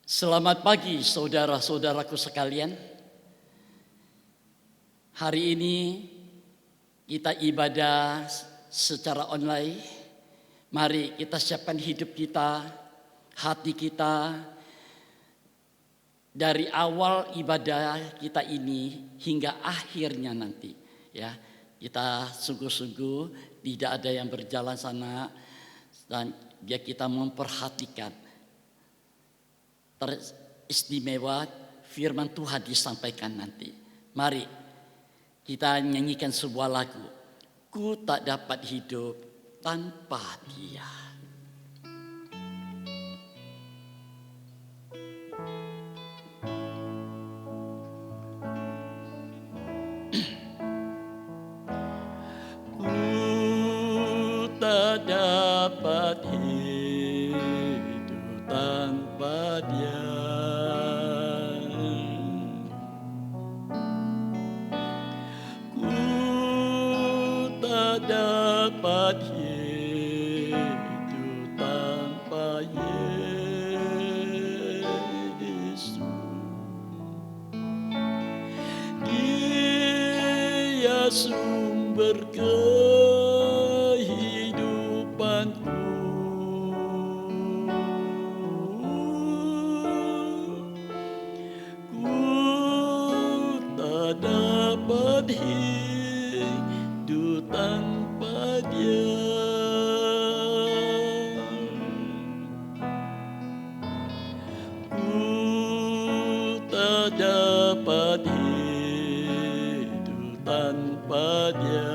Selamat pagi saudara-saudaraku sekalian. Hari ini kita ibadah secara online. Mari kita siapkan hidup kita, hati kita dari awal ibadah kita ini hingga akhirnya nanti. Ya, kita sungguh-sungguh tidak ada yang berjalan sana dan kita memperhatikan teristimewa firman Tuhan disampaikan nanti. Mari kita nyanyikan sebuah lagu. Ku tak dapat hidup tanpa Dia. Ku tak dapat hidup tanpa Dia. Ku tak dapat hidup tanpa Yesus. Dia sumber kehidupanku. Dapat hidup tanpa Dia. Ku tak dapat hidup tanpa Dia.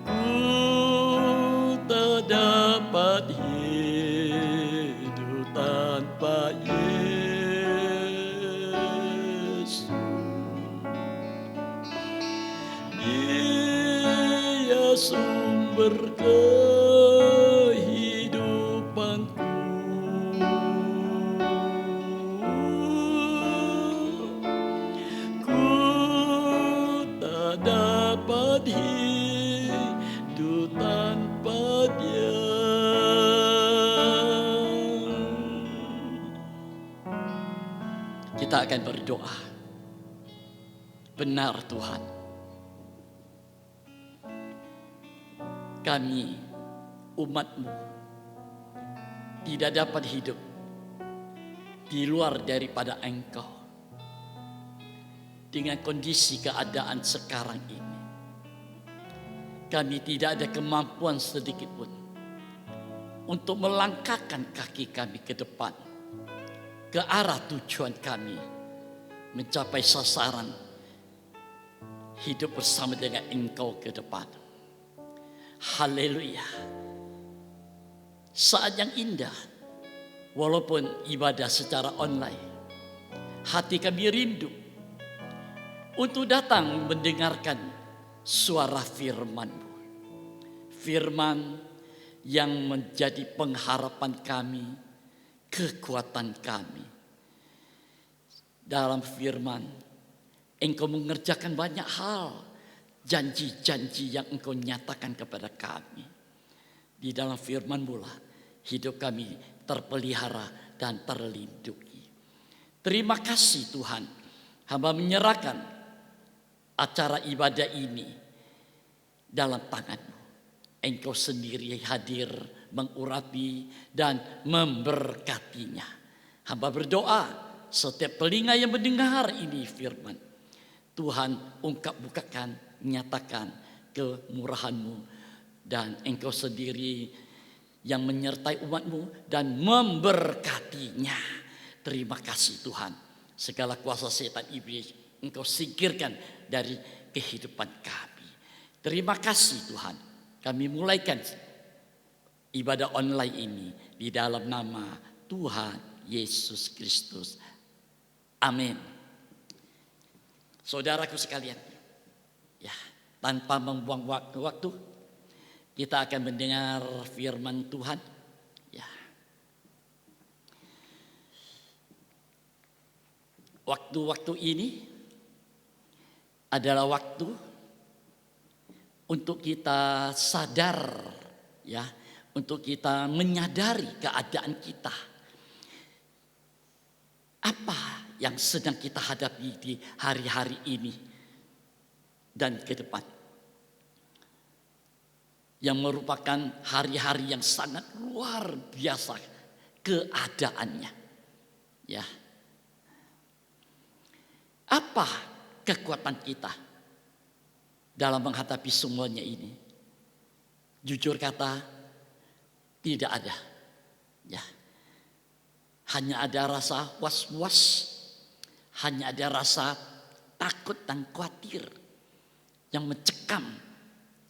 Ku tak dapat hidup tanpa Yesus. Dia sumber kehidupanku. Ku tak dapat hidup tanpa Dia. Kita akan berdoa. Benar Tuhan, kami umat-Mu tidak dapat hidup di luar daripada Engkau. Dengan kondisi keadaan sekarang ini, kami tidak ada kemampuan sedikit pun untuk melangkahkan kaki kami ke depan, ke arah tujuan kami mencapai sasaran hidup bersama dengan Engkau ke depan. Haleluya. Saat yang indah, walaupun ibadah secara online, hati kami rindu untuk datang mendengarkan suara firman-Mu. Firman yang menjadi pengharapan kami, kekuatan kami. Dalam firman, Engkau mengerjakan banyak hal, janji-janji yang Engkau nyatakan kepada kami. Di dalam firman-Mu lah hidup kami terpelihara dan terlindungi. Terima kasih Tuhan, hamba menyerahkan acara ibadah ini dalam tangan-Mu. Engkau sendiri hadir mengurapi dan memberkatinya. Hamba berdoa setiap telinga yang mendengar ini firman, Tuhan bukakan, nyatakan kemurahan-Mu, dan Engkau sendiri yang menyertai umat-Mu dan memberkatinya. Terima kasih Tuhan. Segala kuasa setan iblis Engkau singkirkan dari kehidupan kami. Terima kasih Tuhan. Kami mulaikan ibadah online ini di dalam nama Tuhan Yesus Kristus. Amin. Saudaraku sekalian, ya, tanpa membuang waktu, kita akan mendengar firman Tuhan. Ya. Waktu-waktu ini adalah waktu untuk kita sadar, ya, untuk kita menyadari keadaan kita. Apa yang sedang kita hadapi di hari-hari ini dan ke depan. Yang merupakan hari-hari yang sangat luar biasa keadaannya. Ya. Apa kekuatan kita dalam menghadapi semuanya ini? Jujur kata, tidak ada. Ya. Hanya ada rasa was-was, hanya ada rasa takut dan khawatir yang mencekam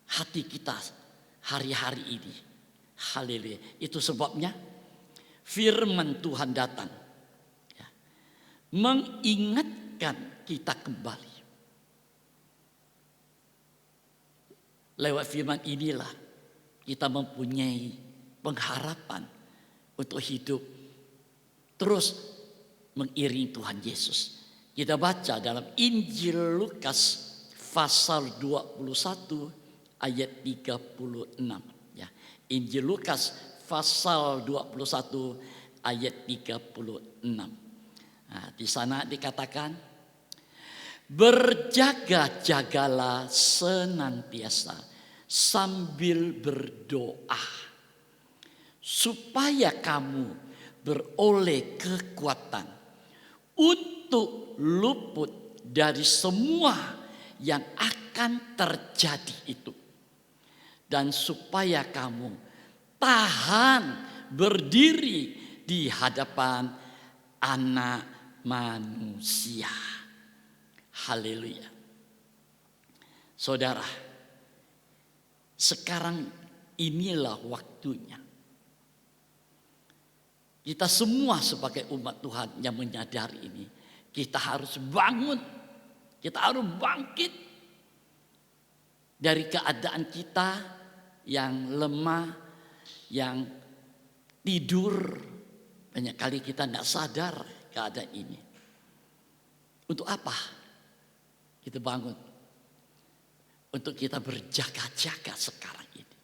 hati kita hari-hari ini. Haleluya. Itu sebabnya firman Tuhan datang, ya, mengingatkan kita kembali. Lewat firman inilah kita mempunyai pengharapan untuk hidup terus mengiringi Tuhan Yesus. Kita baca dalam Injil Lukas pasal 21 ayat 36. Ya. Injil Lukas pasal 21 ayat 36. Nah, di sana dikatakan, berjaga-jagalah senantiasa sambil berdoa, supaya kamu beroleh kekuatan untuk luput dari semua yang akan terjadi itu, dan supaya kamu tahan berdiri di hadapan Anak Manusia. Haleluya. Saudara, sekarang inilah waktunya. Kita semua sebagai umat Tuhan yang menyadari ini, kita harus bangun, kita harus bangkit dari keadaan kita yang lemah, yang tidur. Banyak kali kita tidak sadar keadaan ini. Untuk apa kita bangun? Untuk kita berjaga-jaga sekarang ini.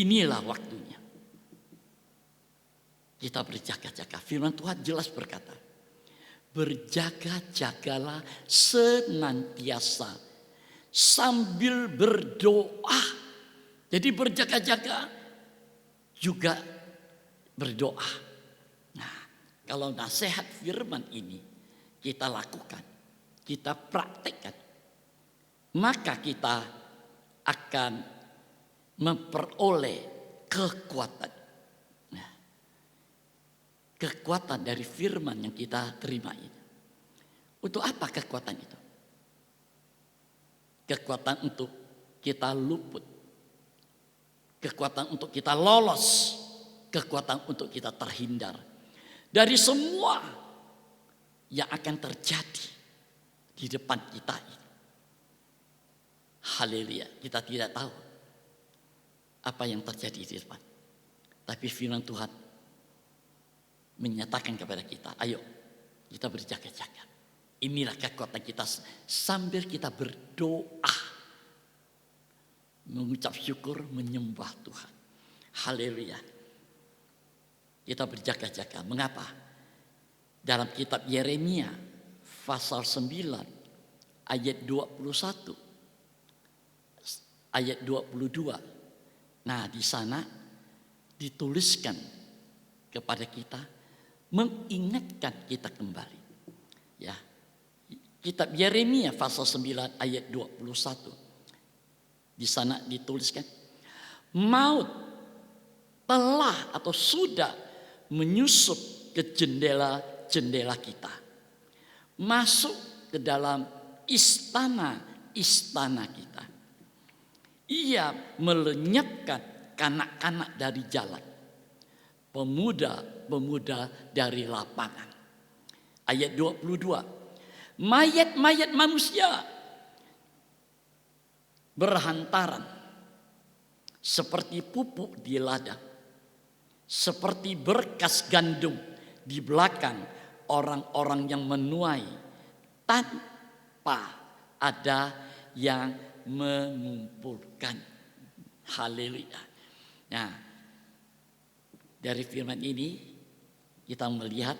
Inilah waktunya. Kita berjaga-jaga. Firman Tuhan jelas berkata, berjaga-jagalah senantiasa sambil berdoa. Jadi berjaga-jaga juga berdoa. Nah, kalau nasihat firman ini kita lakukan, kita praktekkan, maka kita akan memperoleh kekuatan. Kekuatan dari firman yang kita terima ini. Untuk apa kekuatan itu? Kekuatan untuk kita luput. Kekuatan untuk kita lolos. Kekuatan untuk kita terhindar dari semua yang akan terjadi di depan kita ini. Haleluya. Kita tidak tahu apa yang terjadi di depan. Tapi firman Tuhan menyatakan kepada kita, ayo kita berjaga-jaga. Inilah kekuatan kita sambil kita berdoa, mengucap syukur, menyembah Tuhan. Haleluya. Kita berjaga-jaga. Mengapa? Dalam kitab Yeremia pasal 9 ayat 21 ayat 22. Nah, di sana dituliskan kepada kita, mengingatkan kita kembali. Ya. Kitab Yeremia pasal 9 ayat 21. Di sana dituliskan, maut telah atau sudah menyusup ke jendela-jendela kita. Masuk ke dalam istana-istana kita. Ia melenyapkan kanak-kanak dari jalan, pemuda-pemuda dari lapangan. Ayat 22. Mayat-mayat manusia berhantaran seperti pupuk di ladang, seperti berkas gandum di belakang orang-orang yang menuai tanpa ada yang mengumpulkan. Haleluya. Nah, Dari firman ini kita melihat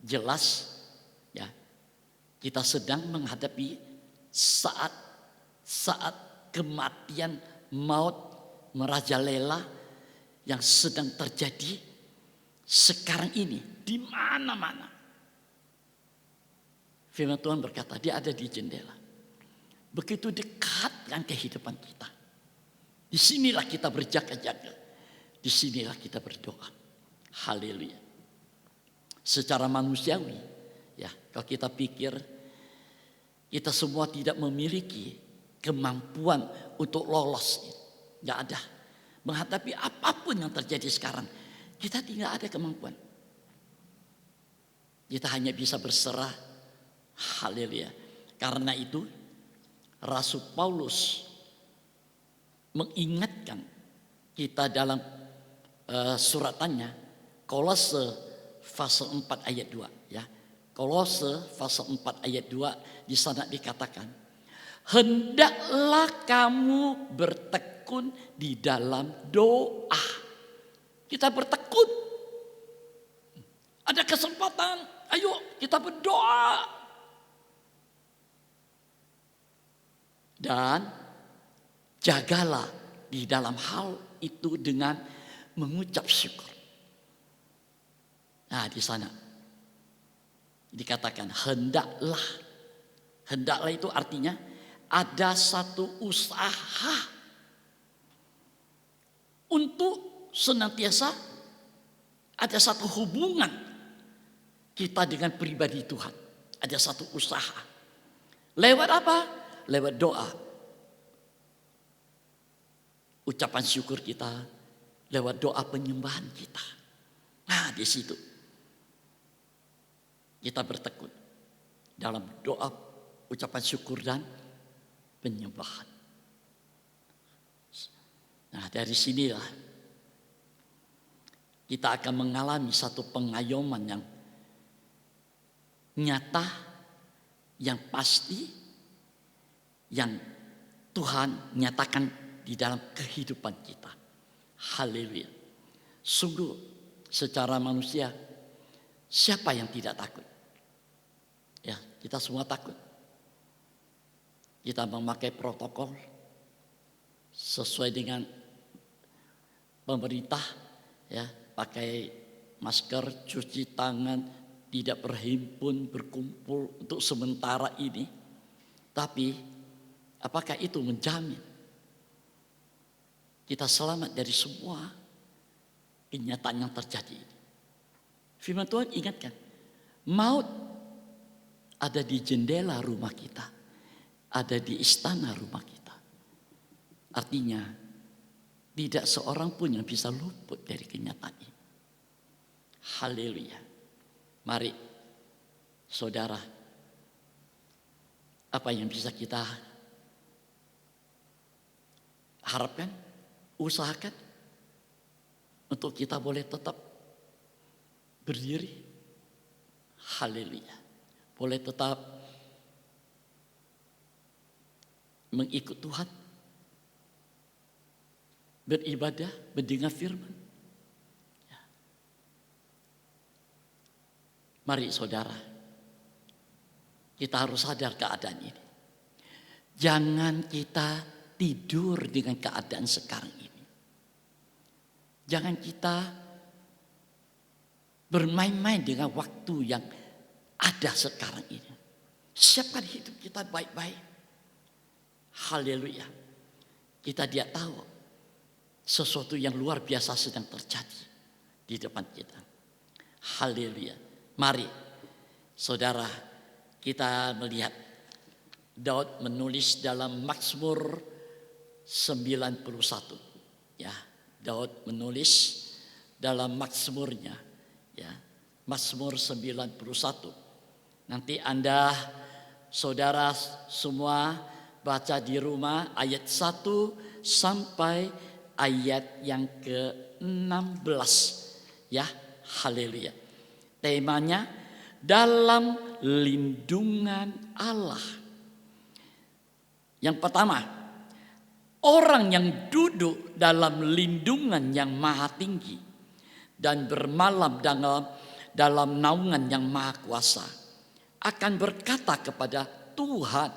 jelas ya, kita sedang menghadapi saat kematian maut merajalela yang sedang terjadi sekarang ini di mana-mana. Firman Tuhan berkata, dia ada di jendela. Begitu dekat dengan kehidupan kita. Disinilah kita berjaga-jaga. Disinilah kita berdoa. Haleluya. Secara manusiawi, ya, kalau kita pikir kita semua tidak memiliki kemampuan untuk lolos, nggak ada. Menghadapi apapun yang terjadi sekarang, kita tidak ada kemampuan. Kita hanya bisa berserah. Haleluya. Karena itu Rasul Paulus mengingatkan kita dalam suratannya Kolose pasal 4 ayat 2 ya. Kolose pasal 4 ayat 2 di sana dikatakan, hendaklah kamu bertekun di dalam doa. Kita bertekun. Ada kesempatan, ayo kita berdoa. Dan jagalah di dalam hal itu dengan mengucap syukur. Nah, di sana dikatakan hendaklah. Hendaklah itu artinya ada satu usaha untuk senantiasa ada satu hubungan kita dengan pribadi Tuhan. Ada satu usaha. Lewat apa? Lewat doa. Ucapan syukur kita, lewat doa penyembahan kita. Nah, di situ kita bertekun dalam doa, ucapan syukur dan penyembahan. Nah, dari sinilah kita akan mengalami satu pengayoman yang nyata, yang pasti, yang Tuhan nyatakan di dalam kehidupan kita. Haleluya. Sungguh secara manusia, siapa yang tidak takut? Ya, kita semua takut. Kita memakai protokol sesuai dengan pemerintah, ya, pakai masker, cuci tangan, tidak berhimpun, berkumpul untuk sementara ini. Tapi apakah itu menjamin kita selamat dari semua kenyataan yang terjadi ini? Firman Tuhan ingatkan, maut ada di jendela rumah kita, ada di istana rumah kita. Artinya tidak seorang pun yang bisa luput dari kenyataan ini. Haleluya. Mari saudara, apa yang bisa kita harapkan, usahakan untuk kita boleh tetap berdiri. Haleluya. Boleh tetap mengikut Tuhan, beribadah, mendengar firman. Ya. Mari saudara, kita harus sadar keadaan ini. Jangan kita tidur dengan keadaan sekarang ini. Jangan kita bermain-main dengan waktu yang ada sekarang ini. Siapkan hidup kita baik-baik. Haleluya. Kita tidak tahu sesuatu yang luar biasa sedang terjadi di depan kita. Haleluya. Mari saudara, kita melihat Daud menulis dalam Mazmur 91. Ya, Daud menulis dalam Mazmurnya, ya, Mazmur 91. Nanti Anda saudara semua baca di rumah ayat 1 sampai ayat yang ke-16. Ya, haleluya. Temanya dalam lindungan Allah. Yang pertama, orang yang duduk dalam lindungan yang maha tinggi dan bermalam dalam naungan yang maha kuasa akan berkata kepada Tuhan,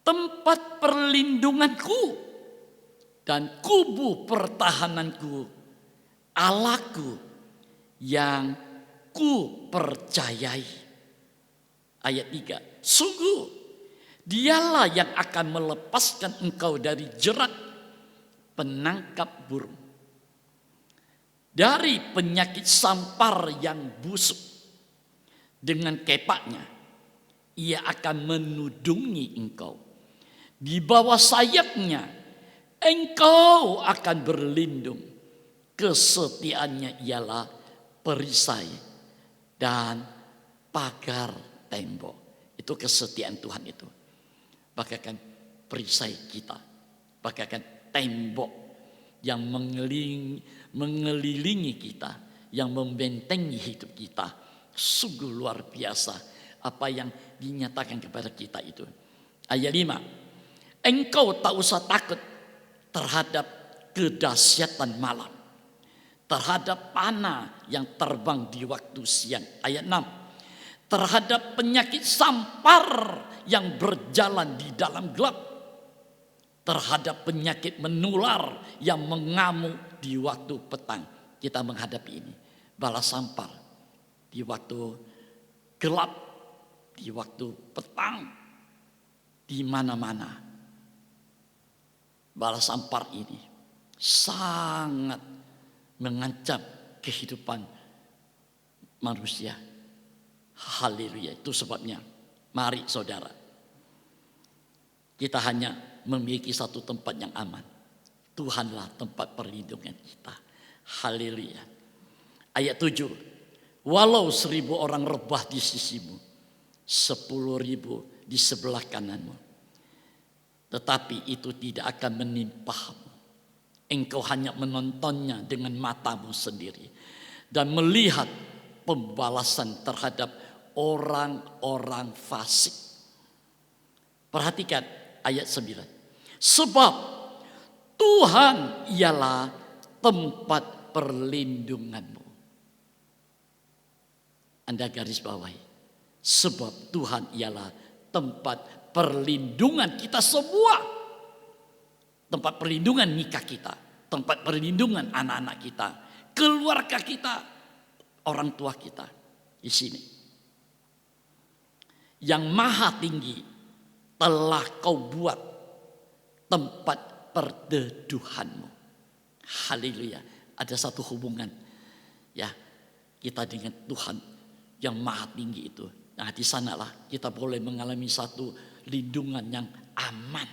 tempat perlindunganku dan kubu pertahananku, Allahku yang ku percayai. Ayat 3, sungguh dialah yang akan melepaskan engkau dari jerat penangkap burung, dari penyakit sampar yang busuk. Dengan kepaknya ia akan menudungi engkau, di bawah sayapnya engkau akan berlindung. Kesetiaannya ialah perisai dan pagar tembok. Itu kesetiaan Tuhan itu. Bagaikan perisai kita, bagaikan tembok yang mengelilingi kita, yang membentengi hidup kita. Sungguh luar biasa apa yang dinyatakan kepada kita itu. Ayat 5, engkau tak usah takut terhadap kedahsyatan malam, terhadap panah yang terbang di waktu siang. Ayat 6, terhadap penyakit sampar yang berjalan di dalam gelap, terhadap penyakit menular yang mengamuk di waktu petang. Kita menghadapi ini, bala sampar di waktu gelap, di waktu petang, di mana-mana. Bala sampar ini sangat mengancam kehidupan manusia. Haleluya. Itu sebabnya mari saudara, kita hanya memiliki satu tempat yang aman. Tuhanlah tempat perlindungan kita. Haleluya. Ayat 7, walau 1000 orang rebah di sisimu, 10.000 di sebelah kananmu, tetapi itu tidak akan menimpamu. Engkau hanya menontonnya dengan matamu sendiri dan melihat pembalasan terhadap orang-orang fasik. Perhatikan ayat 9. Sebab Tuhan ialah tempat perlindunganmu. Anda garis bawahi. Sebab Tuhan ialah tempat perlindungan kita semua. Tempat perlindungan nikah kita, tempat perlindungan anak-anak kita, keluarga kita, orang tua kita di sini. Yang maha tinggi telah kau buat tempat perteduhanmu. Haleluya. Ada satu hubungan ya kita dengan Tuhan yang maha tinggi itu. Nah, di sanalah kita boleh mengalami satu lindungan yang aman.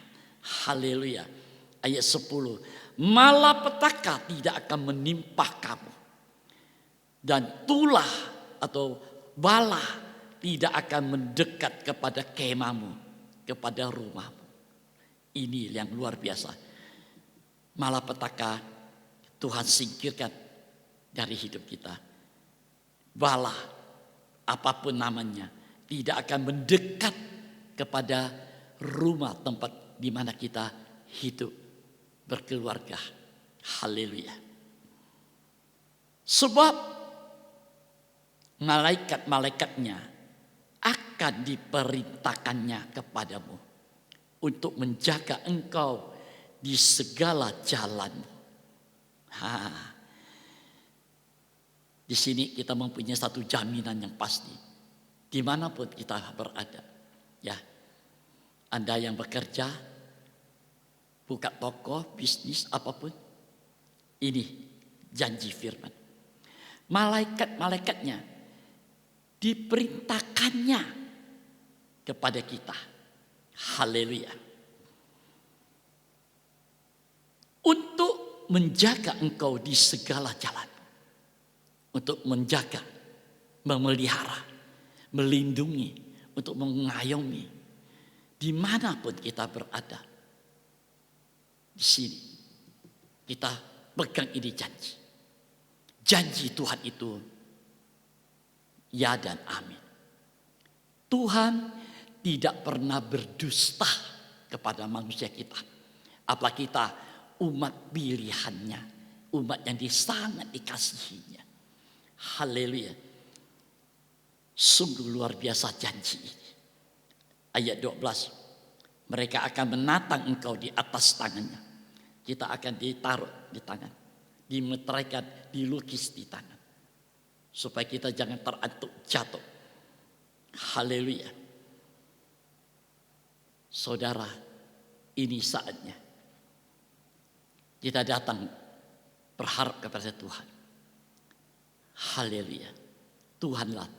Haleluya. Ayat 10, malapetaka tidak akan menimpa kamu, dan tulah atau bala tidak akan mendekat kepada kemahmu, kepada rumahmu. Ini yang luar biasa. Malapetaka Tuhan singkirkan dari hidup kita. Bala apapun namanya tidak akan mendekat kepada rumah tempat di mana kita hidup berkeluarga. Haleluya. Sebab malaikat-malaikatnya akan diperintahkannya kepadamu untuk menjaga engkau di segala jalanmu. Di sini kita mempunyai satu jaminan yang pasti. Dimanapun kita berada. Ya, Anda yang bekerja, buka toko, bisnis, apapun. Ini janji firman. Malaikat-malaikatnya diperintahkannya kepada kita. Haleluya. Untuk menjaga engkau di segala jalan. Untuk menjaga, memelihara, melindungi, untuk mengayomi. Dimanapun kita berada. Di sini kita pegang ini janji. Janji Tuhan itu ya dan amin. Tuhan tidak pernah berdusta kepada manusia kita. Apalagi kita umat pilihannya umat yang sangat dikasihinya. Haleluya. Sungguh luar biasa janji ini. Ayat 12. Mereka akan menatang engkau di atas tangannya. Kita akan ditaruh di tangan. Dimeteraikan, dilukis di tangan. Supaya kita jangan terantuk jatuh. Haleluya. Saudara, ini saatnya kita datang berharap kepada Tuhan. Haleluya. Tuhanlah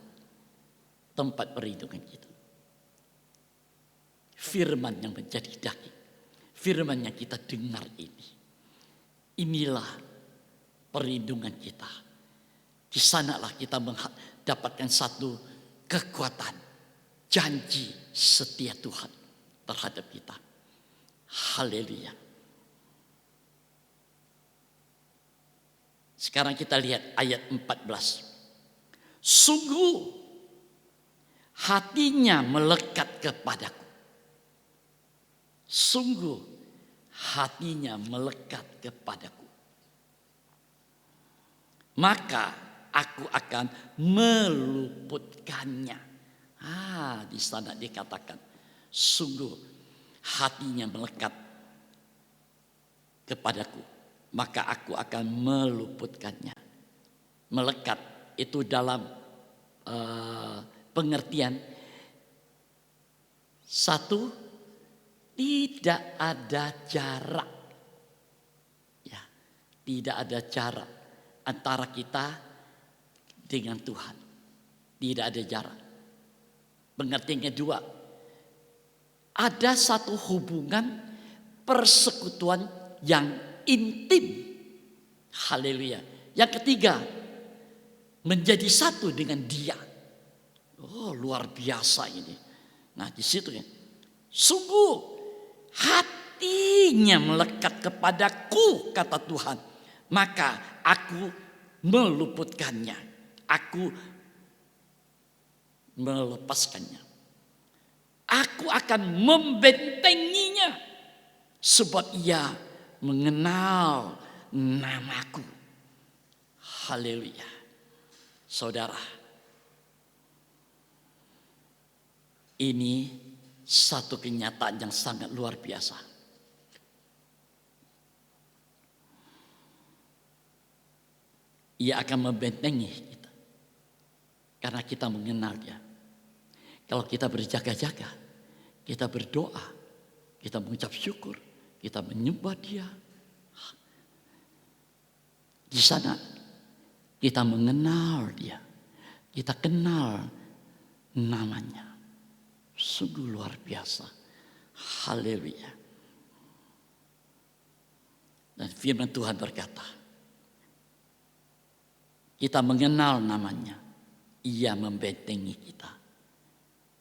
tempat perlindungan kita. Firman yang menjadi daging. Firman yang kita dengar ini. Inilah perlindungan kita. Di sanalah kita mendapatkan satu kekuatan. Janji setia Tuhan terhadap kita. Haleluya. Sekarang kita lihat ayat 14. Sungguh hatinya melekat kepadaku. Sungguh hatinya melekat kepadaku. Maka aku akan meluputkannya. Di sana dikatakan sungguh hatinya melekat kepadaku. Maka aku akan meluputkannya. Melekat itu dalam pengertian satu, tidak ada jarak. Ya, tidak ada jarak antara kita dengan Tuhan. Tidak ada jarak. Pengertiannya dua. Ada satu hubungan persekutuan yang intim. Haleluya. Yang ketiga, menjadi satu dengan Dia. Oh, luar biasa ini. Nah, di situ ya. Sungguh hatinya melekat kepadaku, kata Tuhan. Maka aku meluputkannya. Aku melepaskannya. Aku akan membentenginya. Sebab ia mengenal namaku. Haleluya. Saudara, ini satu kenyataan yang sangat luar biasa. Ia akan membentengi kita. Karena kita mengenal Dia. Kalau kita berjaga-jaga, kita berdoa, kita mengucap syukur, kita menyembah Dia. Di sana kita mengenal Dia. Kita kenal namanya. Sungguh luar biasa. Haleluya. Dan firman Tuhan berkata, kita mengenal namanya. Ia membentengi kita.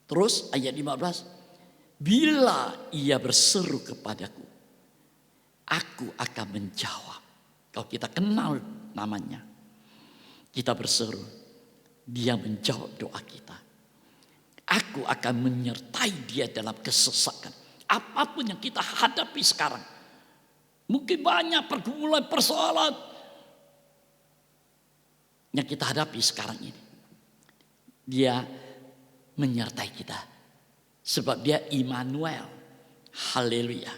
Terus ayat 15. Bila ia berseru kepadaku, aku akan menjawab. Kalau kita kenal namanya, kita berseru, Dia menjawab doa kita. Aku akan menyertai dia dalam kesesakan. Apapun yang kita hadapi sekarang. Mungkin banyak pergumulan persoalan yang kita hadapi sekarang ini. Dia menyertai kita. Sebab Dia Immanuel. Haleluya.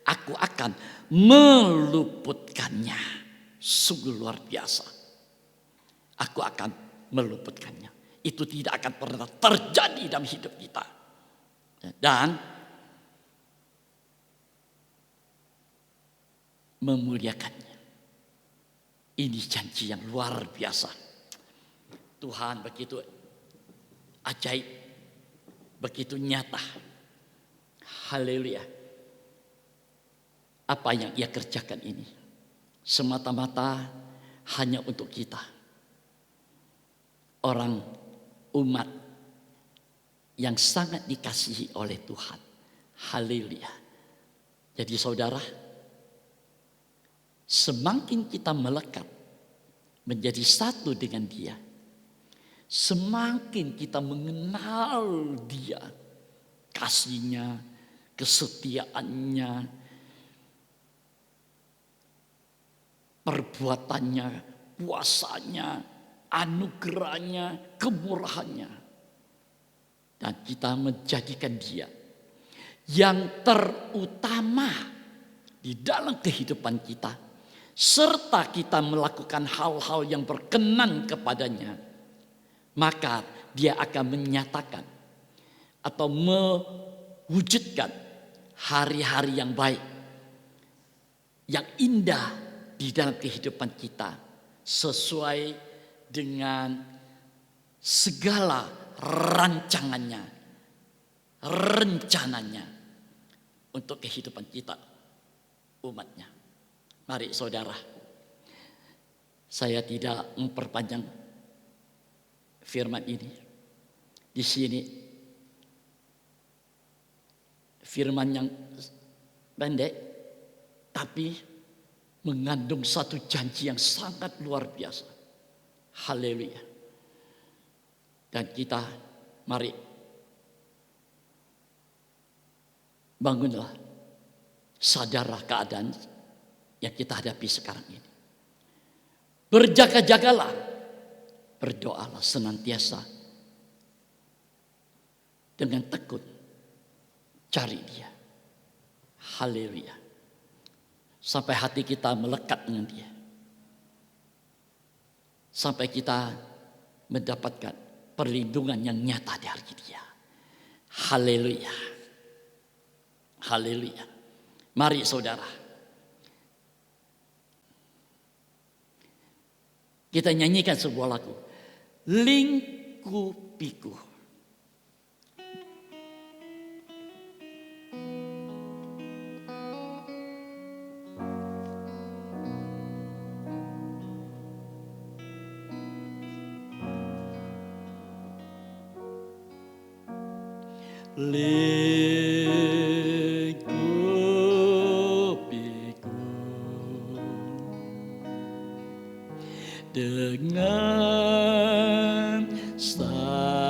Aku akan meluputkannya. Sungguh luar biasa. Aku akan meluputkannya. Itu tidak akan pernah terjadi dalam hidup kita. Dan memuliakannya. Ini janji yang luar biasa. Tuhan begitu ajaib, begitu nyata. Haleluya. Apa yang Ia kerjakan ini semata-mata hanya untuk kita. Orang umat yang sangat dikasihi oleh Tuhan. Haleluya. Jadi saudara, semakin kita melekat menjadi satu dengan Dia, semakin kita mengenal Dia, kasih-Nya, kesetiaan-Nya, perbuatannya, kuasanya, anugerahnya, kemurahannya. Dan kita menjadikan dia yang terutama di dalam kehidupan kita. Serta kita melakukan hal-hal yang berkenan kepadanya. Maka dia akan menyatakan atau mewujudkan hari-hari yang baik, yang indah di dalam kehidupan kita, sesuai dengan segala rancangannya, rencananya untuk kehidupan kita, umatnya. Mari saudara, saya tidak memperpanjang firman ini. Di sini firman yang pendek, tapi mengandung satu janji yang sangat luar biasa. Haleluya. Dan kita mari bangunlah, sadarlah keadaan yang kita hadapi sekarang ini. Berjaga-jagalah, berdoalah senantiasa dengan tekun, cari dia. Haleluya. Sampai hati kita melekat dengan dia. Sampai kita mendapatkan perlindungan yang nyata dari dia. Haleluya. Haleluya. Mari saudara, kita nyanyikan sebuah lagu. Lingkupiku. Lingkupiku dengan sayapmu,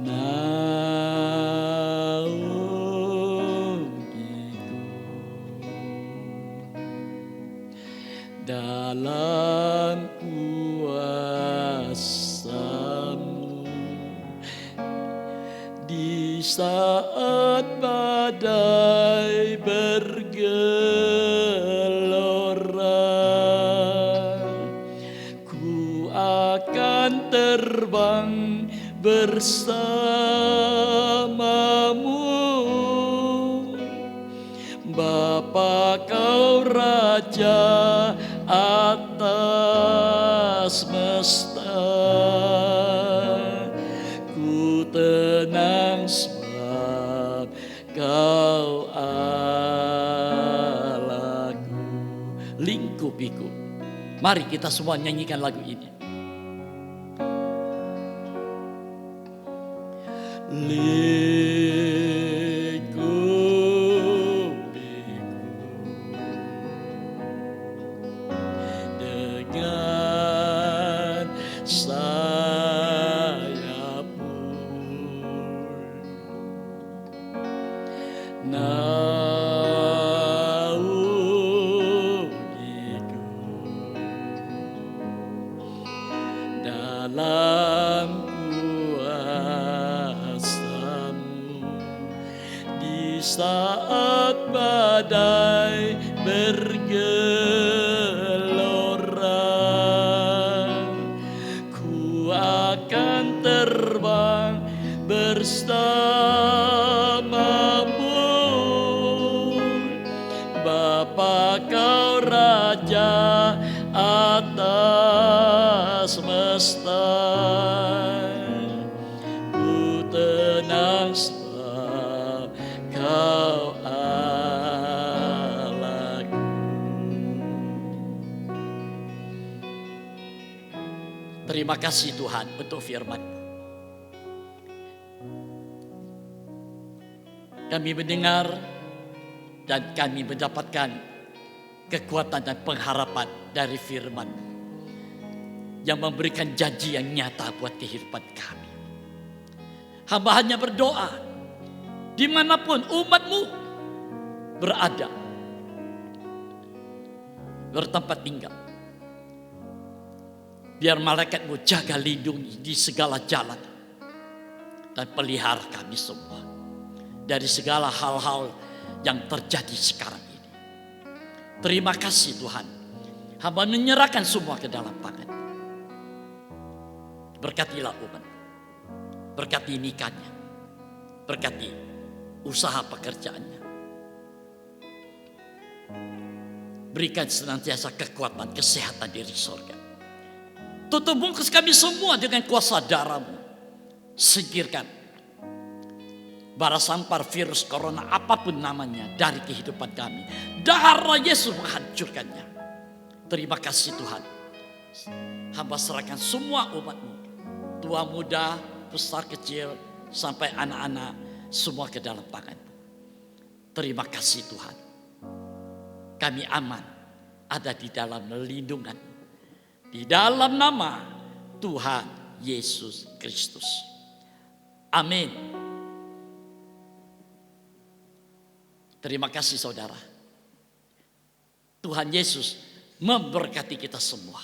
naungiku dalam kuasa-Mu di saat badai bergelora. Ku akan terbang bersamamu, Bapa Kau Raja atas semesta. Ku tenang sebab Kau Allahku. Lingkupiku. Mari kita semua nyanyikan lagu ini. Dengan sayapmu, naungiku dalam kuasa-Mu di saat badai bergelora. Ku akan terbang bersamamu, Bapa Kau Raja atas semesta. Ku tenang sebab Kau Allahku. Terima kasih Tuhan untuk firman. Kami mendengar dan kami mendapatkan kekuatan dan pengharapan dari firman yang memberikan janji yang nyata buat kehidupan kami. Hamba hanya berdoa dimanapun umatmu berada, bertempat tinggal. Biar malaikatmu jaga lindungi di segala jalan dan pelihara kami semua dari segala hal-hal yang terjadi sekarang ini. Terima kasih Tuhan. Hamba menyerahkan semua ke dalam tangan. Berkatilah umat. Berkati nikahnya. Berkati usaha pekerjaannya. Berikan senantiasa kekuatan, kesehatan diri surga. Tutup bungkus kami semua dengan kuasa darah-Mu. Singkirkan bara sampar virus corona apapun namanya dari kehidupan kami. Darah Yesus menghancurkannya. Terima kasih Tuhan. Hamba serahkan semua umat-Mu, tua muda, besar kecil, sampai anak-anak, semua ke dalam tangan-Mu. Terima kasih Tuhan. Kami aman ada di dalam lindungan-Mu. Di dalam nama Tuhan Yesus Kristus. Amin. Terima kasih saudara. Tuhan Yesus memberkati kita semua.